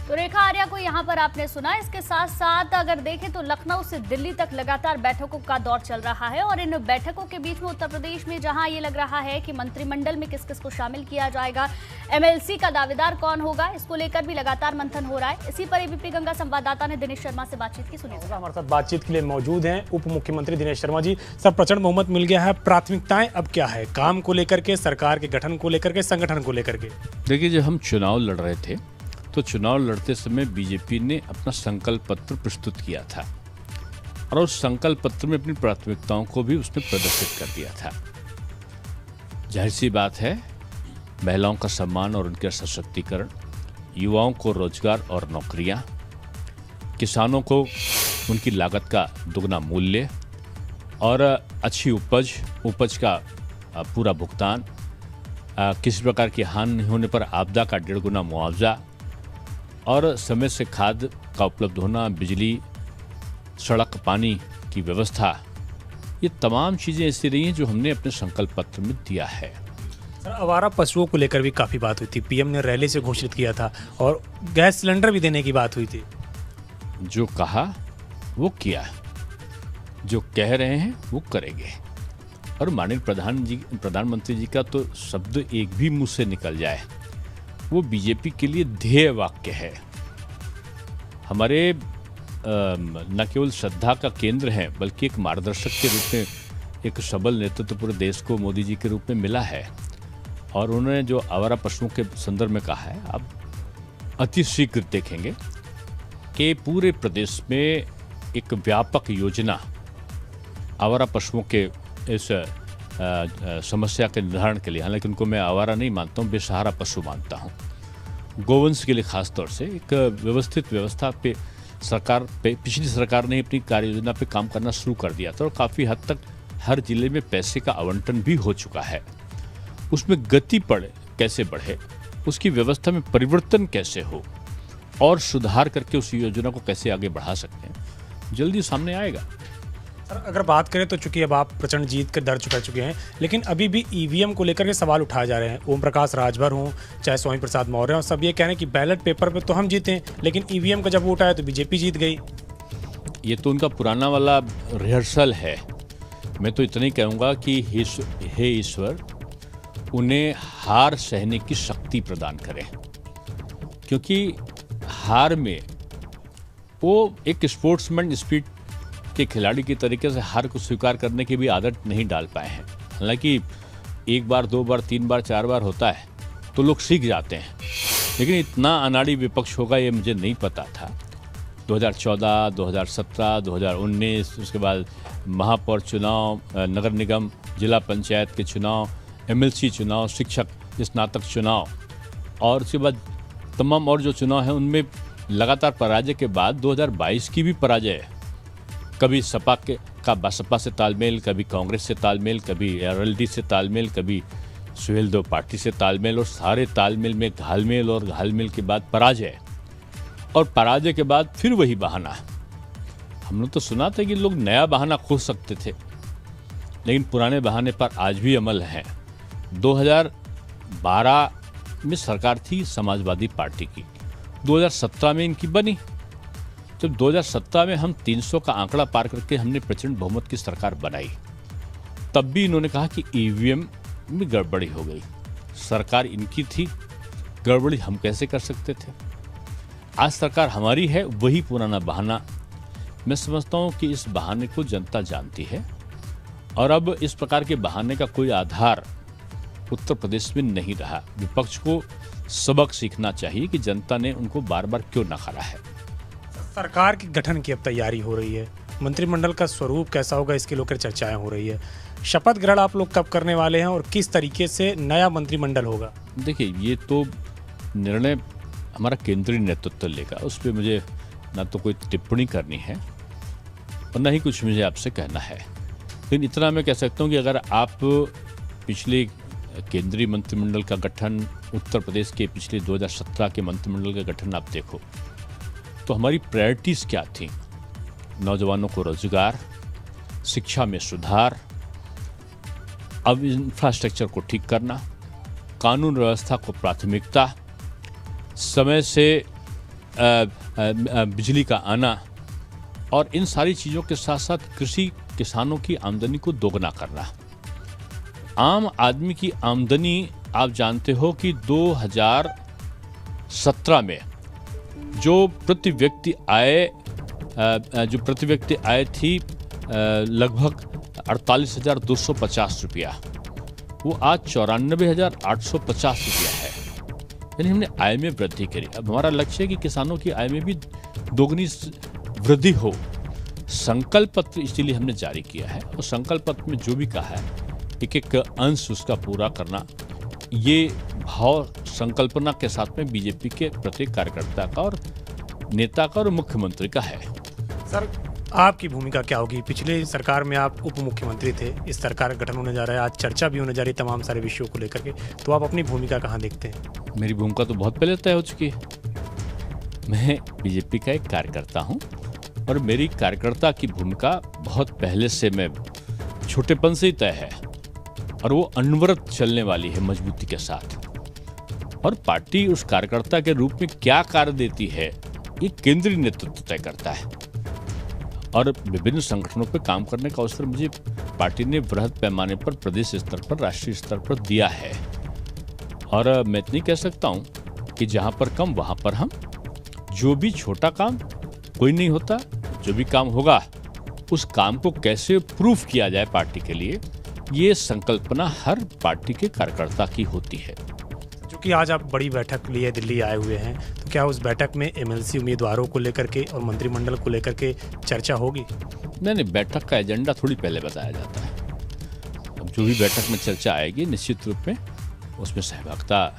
तो रेखा आर्या को यहाँ पर आपने सुना। इसके साथ साथ अगर देखें तो लखनऊ से दिल्ली तक लगातार बैठकों का दौर चल रहा है और इन बैठकों के बीच में उत्तर प्रदेश में जहां ये लग रहा है कि मंत्रिमंडल में किस किस को शामिल किया जाएगा, एमएलसी का दावेदार कौन होगा, इसको लेकर भी लगातार मंथन हो रहा है। इसी पर एबीपी गंगा संवाददाता ने दिनेश शर्मा से बातचीत की। सुनिए। हमारे साथ बातचीत के लिए मौजूद हैं उप मुख्यमंत्री दिनेश शर्मा जी। सर, प्रचंड बहुमत मिल गया है, प्राथमिकताएं अब क्या है, काम को लेकर के, सरकार के गठन को लेकर के, संगठन को लेकर के? देखिए, जब हम चुनाव लड़ रहे थे तो चुनाव लड़ते समय बीजेपी ने अपना संकल्प पत्र प्रस्तुत किया था और उस संकल्प पत्र में अपनी प्राथमिकताओं को भी उसने प्रदर्शित कर दिया था। जाहिर सी बात है, महिलाओं का सम्मान और उनका सशक्तिकरण, युवाओं को रोजगार और नौकरियां, किसानों को उनकी लागत का दुगना मूल्य और अच्छी उपज का पूरा भुगतान, किसी प्रकार की हानि नहीं होने पर आपदा का 1.5 गुना मुआवजा और समय से खाद का उपलब्ध होना, बिजली, सड़क, पानी की व्यवस्था, ये तमाम चीज़ें ऐसी रही हैं जो हमने अपने संकल्प पत्र में दिया है। सर, आवारा पशुओं को लेकर भी काफ़ी बात हुई थी, पीएम ने रैली से घोषित किया था और गैस सिलेंडर भी देने की बात हुई थी। जो कहा वो किया, जो कह रहे हैं वो करेंगे। और माननीय प्रधानमंत्री जी का तो शब्द एक भी मुंह से निकल जाए वो बीजेपी के लिए ध्येय वाक्य है। हमारे न केवल श्रद्धा का केंद्र है बल्कि एक मार्गदर्शक के रूप में एक सबल नेतृत्व पूरे देश को मोदी जी के रूप में मिला है। और उन्होंने जो आवारा पशुओं के संदर्भ में कहा है, आप अति शीघ्र देखेंगे कि पूरे प्रदेश में एक व्यापक योजना आवारा पशुओं के इस समस्या के निर्धारण के लिए, हालांकि उनको मैं आवारा नहीं मानता हूँ, बेसहारा पशु मानता हूँ, गोवंश के लिए खास तौर से एक व्यवस्थित व्यवस्था पे पिछली सरकार ने अपनी कार्य योजना पे काम करना शुरू कर दिया था और काफ़ी हद तक हर जिले में पैसे का आवंटन भी हो चुका है। उसमें गति कैसे बढ़े, उसकी व्यवस्था में परिवर्तन कैसे हो और सुधार करके उस योजना को कैसे आगे बढ़ा सकते हैं, जल्दी सामने आएगा। सर, अगर बात करें तो चूंकि अब आप प्रचंड जीत का दर्ज कर चुके हैं, लेकिन अभी भी ईवीएम को लेकर के सवाल उठाए जा रहे हैं। ओम प्रकाश राजभर हों, चाहे स्वामी प्रसाद मौर्य हों, सब ये कह रहे हैं कि बैलेट पेपर पे तो हम जीते, लेकिन ईवीएम का जब वोट आया तो बीजेपी जीत गई। ये तो उनका पुराना वाला रिहर्सल है। मैं तो इतना ही कहूँगा कि हे ईश्वर, उन्हें हार सहने की शक्ति प्रदान करें, क्योंकि हार में वो एक स्पोर्ट्समैन स्पिरिट के खिलाड़ी की तरीके से हार को स्वीकार करने की भी आदत नहीं डाल पाए हैं। हालांकि 1 बार 2 बार 3 बार 4 बार होता है तो लोग सीख जाते हैं, लेकिन इतना अनाड़ी विपक्ष होगा ये मुझे नहीं पता था। 2014, 2017, 2019, उसके बाद महापौर चुनाव, नगर निगम, जिला पंचायत के चुनाव, एमएलसी चुनाव, शिक्षक स्नातक चुनाव और उसके बाद तमाम और जो चुनाव हैं उनमें लगातार पराजय के बाद 2022 की भी पराजय है। कभी सपा से तालमेल, कभी कांग्रेस से तालमेल, कभी आरएलडी से तालमेल, कभी सुहेल दो पार्टी से तालमेल और सारे तालमेल में घालमेल और घालमेल के बाद पराजय और पराजय के बाद फिर वही बहाना। हमने तो सुना था कि लोग नया बहाना खोज सकते थे, लेकिन पुराने बहाने पर आज भी अमल है। 2012 में सरकार थी समाजवादी पार्टी की, 2017 में इनकी बनी। जब 2017 में हम 300 का आंकड़ा पार करके हमने प्रचंड बहुमत की सरकार बनाई, तब भी इन्होंने कहा कि ईवीएम में गड़बड़ी हो गई। सरकार इनकी थी, गड़बड़ी हम कैसे कर सकते थे? आज सरकार हमारी है, वही पुराना बहाना। मैं समझता हूँ कि इस बहाने को जनता जानती है और अब इस प्रकार के बहाने का कोई आधार उत्तर प्रदेश में नहीं रहा। विपक्ष को सबक सीखना चाहिए कि जनता ने उनको बार बार क्यों नकारा है। सरकार के गठन की अब तैयारी हो रही है, मंत्रिमंडल का स्वरूप कैसा होगा इसके लेकर चर्चाएं हो रही है। शपथ ग्रहण आप लोग कब करने वाले हैं और किस तरीके से नया मंत्रिमंडल होगा? देखिए, ये तो निर्णय हमारा केंद्रीय नेतृत्व लेगा, उस पर मुझे ना तो कोई टिप्पणी करनी है और ना ही कुछ मुझे आपसे कहना है। लेकिन इतना मैं कह सकता हूँ कि अगर आप पिछले केंद्रीय मंत्रिमंडल का गठन, उत्तर प्रदेश के पिछले 2017 के मंत्रिमंडल का गठन आप देखो तो हमारी प्रायोरिटीज़ क्या थी? नौजवानों को रोजगार, शिक्षा में सुधार, अब इंफ्रास्ट्रक्चर को ठीक करना, कानून व्यवस्था को प्राथमिकता, समय से बिजली का आना और इन सारी चीज़ों के साथ साथ कृषि किसानों की आमदनी को दोगुना करना। आम आदमी की आमदनी आप जानते हो कि 2017 में जो प्रति व्यक्ति आय थी लगभग 48,250 रुपया, वो आज 94,850 रुपया है। यानी हमने आय में वृद्धि करी। अब हमारा लक्ष्य है कि किसानों की आय में भी दोगुनी वृद्धि हो। संकल्प पत्र इसलिए हमने जारी किया है और संकल्प पत्र में जो भी कहा है एक अंश उसका पूरा करना, ये भाव संकल्पना के साथ में बीजेपी के प्रत्येक कार्यकर्ता का और नेता का और मुख्यमंत्री का है। सर, आपकी भूमिका क्या होगी? पिछले सरकार में आप उप मुख्यमंत्री थे, इस सरकार का गठन होने जा रहा है, आज चर्चा भी होने जा रही है तमाम सारे विषयों को लेकर के, तो आप अपनी भूमिका कहाँ देखते हैं? मेरी भूमिका तो बहुत पहले तय हो चुकी है। मैं बीजेपी का एक कार्यकर्ता हूँ और मेरी कार्यकर्ता की भूमिका बहुत पहले से, मैं छोटेपन से ही तय है और वो अनवरत चलने वाली है मजबूती के साथ। और पार्टी उस कार्यकर्ता के रूप में क्या कार्य देती है ये केंद्रीय नेतृत्व तय करता है। और विभिन्न संगठनों पर काम करने का अवसर मुझे पार्टी ने बृहद पैमाने पर प्रदेश स्तर पर, राष्ट्रीय स्तर पर दिया है। और मैं इतनी कह सकता हूँ कि जहाँ पर कम वहाँ पर हम, जो भी छोटा काम कोई नहीं होता, जो भी काम होगा उस काम को कैसे प्रूफ किया जाए पार्टी के लिए, ये संकल्पना हर पार्टी के कार्यकर्ता की होती है। क्योंकि आज आप बड़ी बैठक लिए दिल्ली आए हुए हैं, तो क्या उस बैठक में एमएलसी उम्मीदवारों को लेकर के और मंत्रिमंडल को लेकर के चर्चा होगी? नहीं, बैठक का एजेंडा थोड़ी पहले बताया जाता है। अब जो भी बैठक में चर्चा आएगी निश्चित रूप में उसमें सहभागिता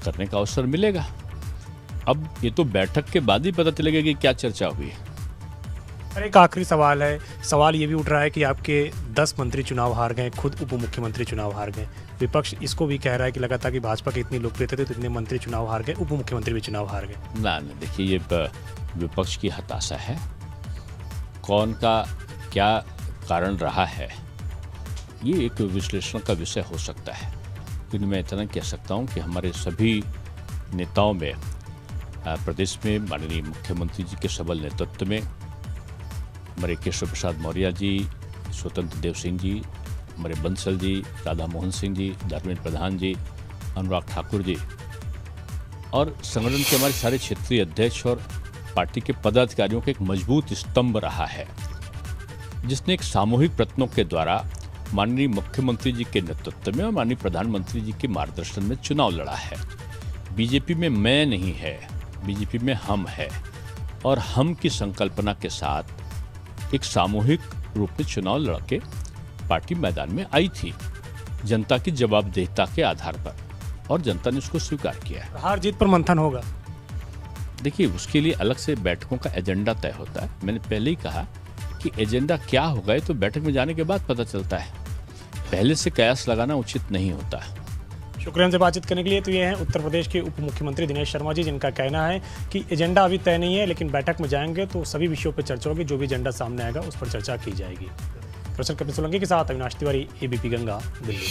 करने का अवसर मिलेगा। अब ये तो बैठक के बाद ही पता चलेगा कि क्या चर्चा हुई है। और एक आखिरी सवाल है, सवाल ये भी उठ रहा है कि आपके 10 मंत्री चुनाव हार गए, खुद उप मुख्यमंत्री चुनाव हार गए। विपक्ष इसको भी कह रहा है कि लगातार कि भाजपा की इतनी लोकप्रियता थी तो इतने मंत्री चुनाव हार गए, उप मुख्यमंत्री भी चुनाव हार गए। ना, देखिए ये विपक्ष की हताशा है। कौन का क्या कारण रहा है ये एक विश्लेषण का विषय हो सकता है, लेकिन मैं इतना कह सकता हूँ कि हमारे सभी नेताओं में प्रदेश में माननीय मुख्यमंत्री जी के सबल नेतृत्व में हमारे केशव प्रसाद मौर्य जी, स्वतंत्र देव सिंह जी, हमारे बंसल जी, राधा मोहन सिंह जी, धर्मेंद्र प्रधान जी, अनुराग ठाकुर जी और संगठन के हमारे सारे क्षेत्रीय अध्यक्ष और पार्टी के पदाधिकारियों का एक मजबूत स्तंभ रहा है, जिसने एक सामूहिक प्रयत्नों के द्वारा माननीय मुख्यमंत्री जी के नेतृत्व में और माननीय प्रधानमंत्री जी के मार्गदर्शन में चुनाव लड़ा है। बीजेपी में मैं नहीं है, बीजेपी में हम है और हम की संकल्पना के साथ एक सामूहिक रूप में चुनाव लड़के पार्टी मैदान में आई थी जनता की जवाबदेहिता के आधार पर, और जनता ने उसको स्वीकार किया है। हार जीत पर मंथन होगा। देखिए, उसके लिए अलग से बैठकों का एजेंडा तय होता है। मैंने पहले ही कहा कि एजेंडा क्या होगा ये तो बैठक में जाने के बाद पता चलता है, पहले से कयास लगाना उचित नहीं होता है। शुक्रिया हमसे बातचीत करने के लिए। तो ये हैं उत्तर प्रदेश के उप मुख्यमंत्री दिनेश शर्मा जी, जिनका कहना है कि एजेंडा अभी तय नहीं है, लेकिन बैठक में जाएंगे तो सभी विषयों पर चर्चा होगी, जो भी एजेंडा सामने आएगा उस पर चर्चा की जाएगी। प्रोफेसर कपिल सोलंकी के साथ अविनाश तिवारी, एबीपी गंगा, दिल्ली।